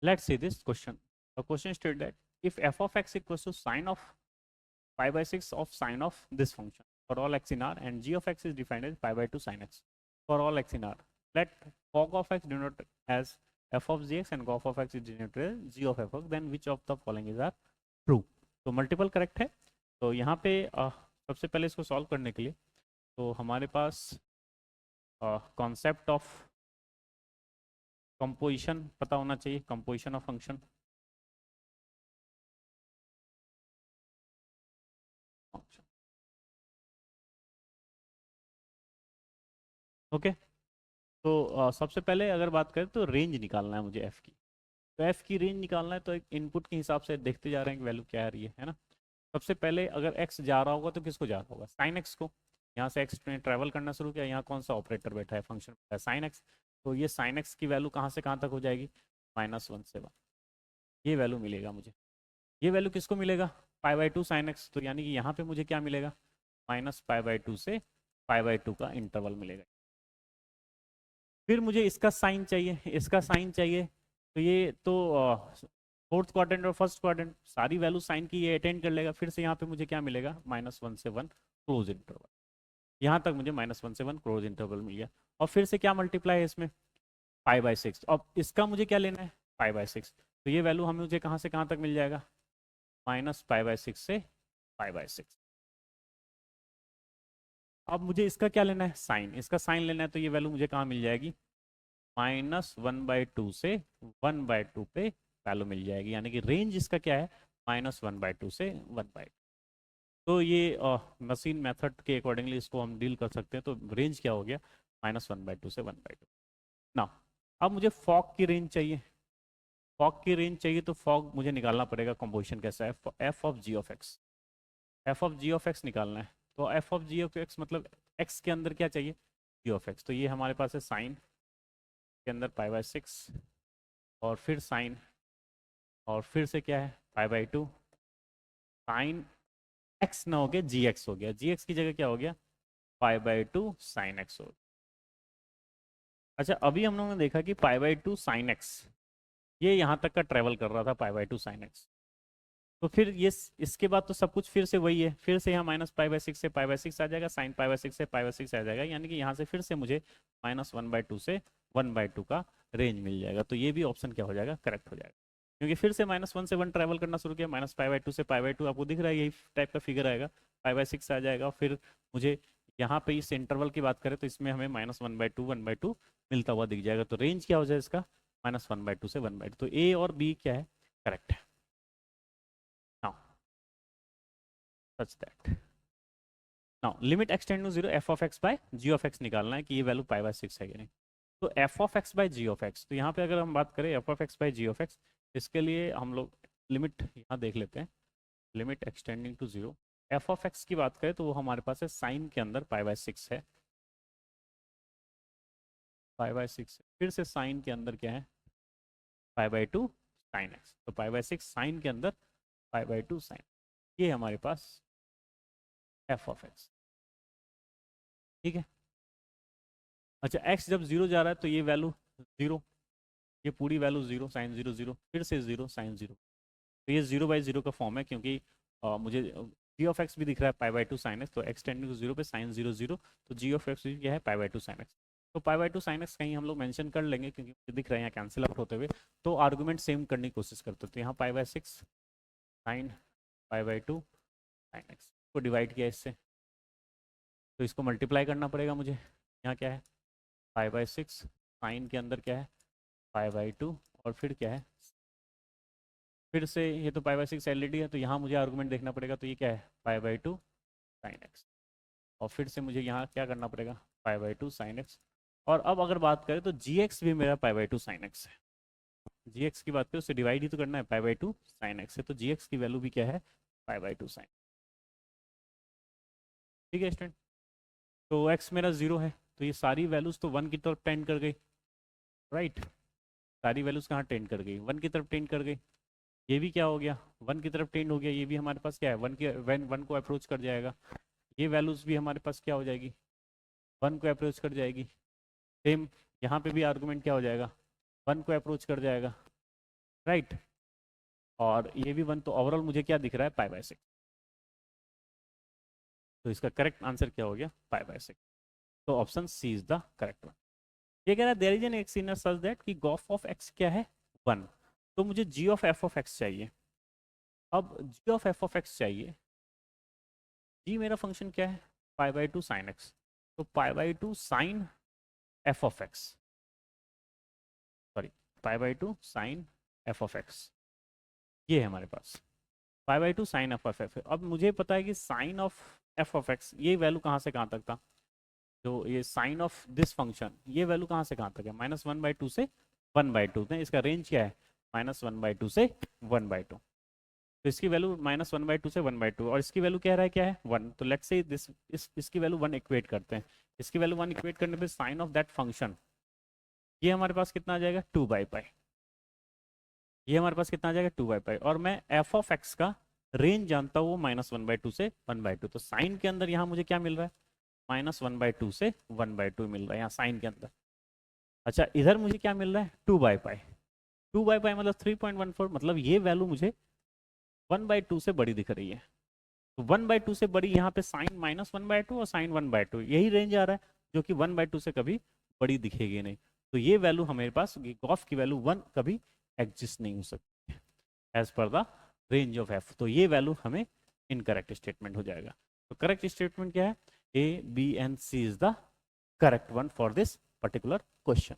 Let's see this question. The question stated that if f of x equals to sine of pi by 6 of sine of this function for all x in R, and g of x is defined as pi by 2 sine x for all x in R, let fog of x denoted as f of gx and gof of x is denoted as g of f of, then which of the following is are true? तो multiple correct है। तो यहाँ पे सबसे पहले इसको solve करने के लिए तो हमारे पास कॉन्सेप्ट ऑफ कंपोजिशन पता होना चाहिए, कंपोजिशन ऑफ फंक्शन। ओके, तो सबसे पहले अगर बात करें तो रेंज निकालना है मुझे एफ की। तो एफ की रेंज निकालना है तो एक इनपुट के हिसाब से देखते जा रहे हैं कि वैल्यू क्या आ रही है ना। सबसे पहले अगर एक्स जा रहा होगा तो किसको जा रहा होगा, साइन एक्स को। यहाँ से एक्स ने ट्रैवल करना शुरू किया, यहाँ कौन सा ऑपरेटर बैठा है, फंक्शन बैठा है साइन एक्स। तो ये साइन एक्स की वैल्यू कहाँ से कहाँ तक हो जाएगी, -1 से 1, ये वैल्यू मिलेगा मुझे। ये वैल्यू किसको मिलेगा, पाई बाई 2 साइन एक्स। तो यानी कि यहाँ पे मुझे क्या मिलेगा, -π/2 से π/2 का इंटरवल मिलेगा। फिर मुझे इसका साइन चाहिए, इसका साइन चाहिए। तो ये तो फोर्थ क्वाड्रेंट और फर्स्ट क्वाड्रेंट सारी वैल्यू साइन की ये अटेंड कर लेगा। फिर से यहाँ पे मुझे क्या मिलेगा, -1 से 1 क्लोज इंटरवल। यहाँ तक मुझे -1 से 1 क्लोज इंटरवल मिल गया। और फिर से क्या मल्टीप्लाई है इसमें, π/6। अब इसका मुझे क्या लेना है, π/6। तो ये वैल्यू हमें मुझे कहाँ से कहाँ तक मिल जाएगा, -π/6 से π/6। अब मुझे इसका क्या लेना है, साइन। इसका साइन लेना है तो ये वैल्यू मुझे कहाँ मिल जाएगी, -1/2 से 1/2 पे वैल्यू मिल जाएगी। यानी कि रेंज इसका क्या है, -1/2 से 1/2। तो ये मशीन मेथड के अकॉर्डिंगली इसको हम डील कर सकते हैं। तो रेंज क्या हो गया, -1/2 से 1/2। ना, अब मुझे फॉग की रेंज चाहिए। फॉग की रेंज चाहिए तो फॉग मुझे निकालना पड़ेगा, कंपोजिशन कैसा है, F of G of X. F of G of X निकालना है। तो F of G of X मतलब एक्स के अंदर क्या चाहिए, जी ऑफ एक्स। तो ये हमारे पास है साइन के अंदर π/6, और फिर साइन, और फिर से क्या है π/2। साइन एक्स ना हो गया, जी एक्स हो गया। जी एक्स की जगह क्या हो गया, π/2 साइन एक्स हो गया। अच्छा, अभी हम लोगों ने देखा कि π/2 साइन एक्स ये यहाँ तक का ट्रेवल कर रहा था, π/2 साइन एक्स। तो फिर ये इसके बाद तो सब कुछ फिर से वही है। फिर से यहाँ -π/6 से π/6 आ जाएगा, साइन π/6 से π/6 आ जाएगा। यानी कि यहाँ से फिर से मुझे -1/2 से 1/2 का रेंज मिल जाएगा। तो ये भी ऑप्शन क्या हो जाएगा, करेक्ट हो जाएगा। क्योंकि फिर से -1 से 1 ट्रैवल करना शुरू किया, -π/2 से π/2 आपको दिख रहा है, यही टाइप का फिगर आएगा, π/6 आ जाएगा। फिर मुझे यहाँ पे इस इंटरवल की बात करें तो इसमें हमें -1/2 1/2 मिलता हुआ दिख जाएगा। तो रेंज क्या हो जाएगा इसका, -1/2 से 1/2। तो ए और बी क्या है, करेक्ट है। Now such that, now limit extend to 0 F of X by G of X निकालना है कि ये वैल्यू π/6 है कि नहीं। तो F of X by G of X, तो यहाँ पे अगर हम बात करें F of X by G of X, इसके लिए हम लोग लिमिट यहाँ देख लेते हैं। Limit extending to 0 F of X की बात करें तो वो हमारे पास है साइन के अंदर π/6 है, π/6 फिर से साइन के अंदर क्या है, π/2 साइन एक्स। तो π/6 साइन के अंदर π/2 साइन, ये हमारे पास एफ ऑफ एक्स। ठीक है। अच्छा, एक्स जब 0 जा रहा है तो ये वैल्यू 0, ये पूरी वैल्यू 0, साइन 0 0, फिर से 0 साइन 0। तो ये 0/0 का फॉर्म है, क्योंकि मुझे जी ऑफ एक्स भी दिख रहा है π/2 साइन एक्स। तो एक्स टेंडिंग टू 0 पे साइन 0 0, तो जी ऑफ एक्स भी क्या है, π/2 साइन एक्स। तो π/2 साइन एक्स कहीं हम लोग मेंशन कर लेंगे क्योंकि मुझे दिख रहा है यहाँ कैंसिल आउट होते हुए। तो आर्गूमेंट सेम करने की कोशिश करते हैं। तो यहाँ π/6 साइन π/2 साइन एक्स को डिवाइड किया इससे, तो इसको मल्टीप्लाई करना पड़ेगा मुझे। यहाँ क्या है, π/6 साइन के अंदर क्या है, π/2, और फिर क्या है, फिर से ये तो π/6 एलईडी है, तो यहाँ मुझे आर्गूमेंट देखना पड़ेगा। तो ये क्या है, π/2 साइन एक्स, और फिर से मुझे यहाँ क्या करना पड़ेगा, π/2 साइन एक्स। और अब अगर बात करें तो जी एक्स भी मेरा π/2 साइन एक्स है। जी एक्स की बात करें उससे डिवाइड ही तो करना है, π/2 साइन एक्स है। तो जी एक्स की वैल्यू भी क्या है, π/2 साइन। ठीक है स्टूडेंट। तो एक्स मेरा 0 है, तो ये सारी वैल्यूज तो 1 की तरफ टेंड कर गई, राइट। सारी वैल्यूज कहाँ टेंड कर गई, 1 की तरफ टेंड कर गई। ये भी क्या हो गया, 1 की तरफ टेंड हो गया। ये भी हमारे पास क्या है, 1 के 1 को अप्रोच कर जाएगा। ये वैल्यूज भी हमारे पास क्या हो जाएगी, 1 को अप्रोच कर जाएगी। सेम यहाँ पे भी आर्गूमेंट क्या हो जाएगा, 1 को अप्रोच कर जाएगा। राइट। और ये भी 1, तो ओवरऑल मुझे क्या दिख रहा है, पाई बाय 6। तो इसका करेक्ट आंसर क्या हो गया, पाई बाय 6। तो option C is the correct one. ये कह रहा है there is an X in such that कि गॉफ ऑफ एक्स क्या है, 1। तो मुझे G of F of X चाहिए। अब G of F of X चाहिए, जी मेरा फंक्शन क्या है, पाई बाय 2 साइन एक्स। तो pi by 2 sine f of x, sorry, pi by 2 sine f of x, ये है हमारे पास pi by 2 sine f of x. अब मुझे पता है कि sine of F of x ये वैल्यू कहाँ से कहाँ तक था, जो ये साइन ऑफ दिस फंक्शन ये वैल्यू कहाँ से कहाँ तक है, -1/2 से 1/2 में। इसका रेंज क्या है, -1/2 से 1/2। तो इसकी वैल्यू -1/2 से 1/2, और इसकी वैल्यू कह रहा है क्या है, 1। तो लेट्स से दिस इसकी वैल्यू 1 इक्वेट करते हैं। इसकी वैल्यू 1 इक्वेट करने पे साइन ऑफ दैट फंक्शन ये हमारे पास कितना आ जाएगा, 2/π। ये हमारे पास कितना आ जाएगा, 2/π। और मैं एफ ऑफ एक्स का रेंज जानता हूँ वो -1/2 से 1/2। तो साइन के अंदर यहाँ मुझे क्या मिल रहा है, -1/2 से 1/2 मिल रहा है यहाँ साइन के अंदर। अच्छा, इधर मुझे क्या मिल रहा है, 2/π। 2/π मतलब 3.14, मतलब ये वैल्यू मुझे 1/2 से बड़ी दिख रही है। तो 1/2 से बड़ी यहाँ पे साइन -1/2 और साइन 1/2, यही रेंज आ रहा है, जो कि 1/2 से कभी बड़ी दिखेगी नहीं। तो ये वैल्यू हमारे पास गॉफ की वैल्यू 1 कभी एग्जिस्ट नहीं हो सकती as per the range of F. तो ये वैल्यू हमें इनकरेक्ट स्टेटमेंट हो जाएगा। तो करेक्ट स्टेटमेंट क्या है, A B and C is the correct one for this particular question.